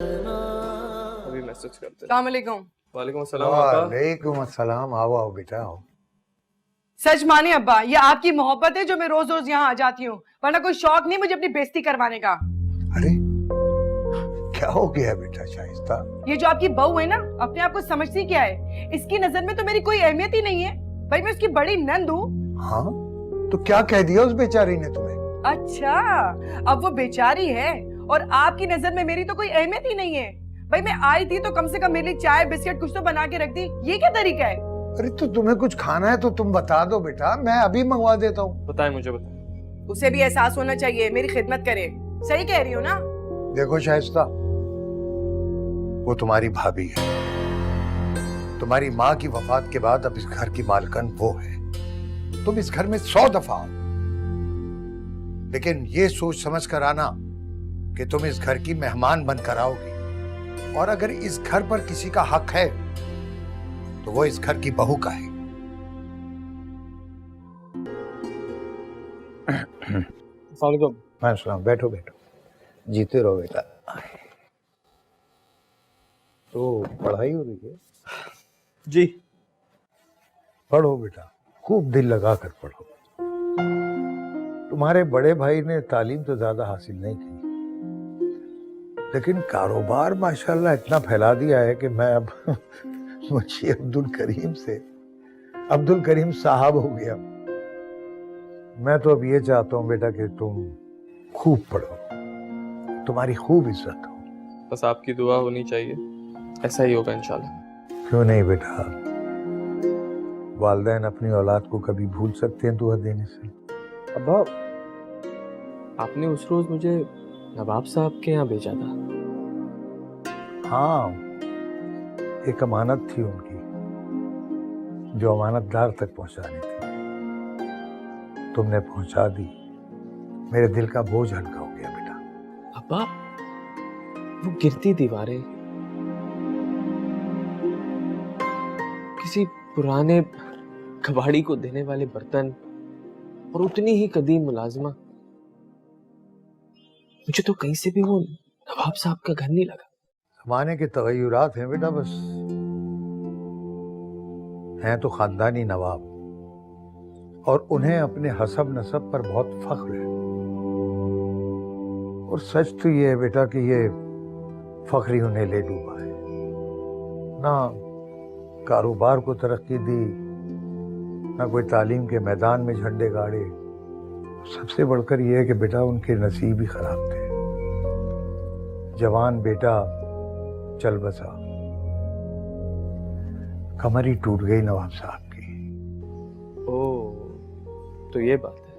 अभी मैसेज करते हैं। अस्सलाम वालेकुम। वालेकुम अस्सलाम आपा। वालेकुम अस्सलाम। आओ आओ बेटा आओ। सच माने अब्बा, ये आपकी मोहब्बत है जो मैं रोज रोज यहाँ आ जाती हूँ, वरना कोई शौक नहीं मुझे अपनी बेइज्जती करवाने का। अरे क्या हो गया बेटा शाइस्ता? ये जो आपकी बहू है ना, अपने आप को समझती क्या है? इसकी नजर में तो मेरी कोई अहमियत ही नहीं है। भाई मैं उसकी बड़ी नंद हूँ। हाँ तो क्या कह दिया उस बेचारी ने तुम्हें? अच्छा, अब वो बेचारी है और आपकी नजर में मेरी तो कोई अहमियत ही नहीं है। भाई मैं आई थी तो कम से कम मेरे लिए चाय बिस्किट कुछ तो बना के रख दी। ये क्या तरीका है? अरे तो तुम्हें कुछ खाना है तो तुम बता दो बेटा, मैं अभी मंगवा देता हूँ। बताएं, मुझे बताएं। उसे भी एहसास होना चाहिए, मेरी खिदमत करे। सही कह रही हो ना? देखो शाइस्ता, वो तुम्हारी भाभी है। तुम्हारी माँ की वफात के बाद अब इस घर की मालकन वो है। तुम इस घर में 100 दफा आओ, लेकिन ये सोच समझ कर आना कि तुम इस घर की मेहमान बनकर आओगी, और अगर इस घर पर किसी का हक है तो वो इस घर की बहू का है। वालेकुम। बैठो बैठो, जीते रहो बेटा। तो पढ़ाई हो रही है? जी। पढ़ो बेटा, खूब दिल लगा कर पढ़ो। तुम्हारे बड़े भाई ने तालीम तो ज्यादा हासिल नहीं की, लेकिन कारोबार माशाल्लाह इतना फैला दिया है कि मैं अब मुझे अब्दुल करीम साहब हो गया। मैं तो अब ये चाहता हूँ बेटा कि तुम खूब पढ़ो, तुम्हारी खूब इज्जत हो। बस आपकी दुआ होनी चाहिए, ऐसा ही होगा इंशाल्लाह। क्यों नहीं बेटा, वालिदैन अपनी औलाद को कभी भूल सकते हैं दुआ देने से? अब्बा, आपने उस रोज मुझे नवाब साहब के यहाँ भेजा था। हाँ, एक अमानत थी उनकी जो अमानतदार तक पहुंचानी थी। तुमने पहुंचा दी, मेरे दिल का बोझ हल्का हो गया बेटा। अब्बा, वो गिरती दीवारें, किसी पुराने कबाड़ी को देने वाले बर्तन और उतनी ही कदीम मुलाजमा, मुझे तो कहीं से भी वो नवाब साहब का घर नहीं लगा। जमाने के तगय्युरात हैं बेटा, बस हैं तो खानदानी नवाब, और उन्हें अपने हसब नसब पर बहुत फख्र है। और सच तो ये है बेटा कि ये फख्र ही उन्हें ले डूबा है। ना कारोबार को तरक्की दी, ना कोई तालीम के मैदान में झंडे गाड़े। सबसे बढ़कर यह है कि बेटा उनके नसीब ही खराब थे। जवान बेटा चल बसा, कमर ही टूट गई नवाब साहब की। ओह, तो ये बात है।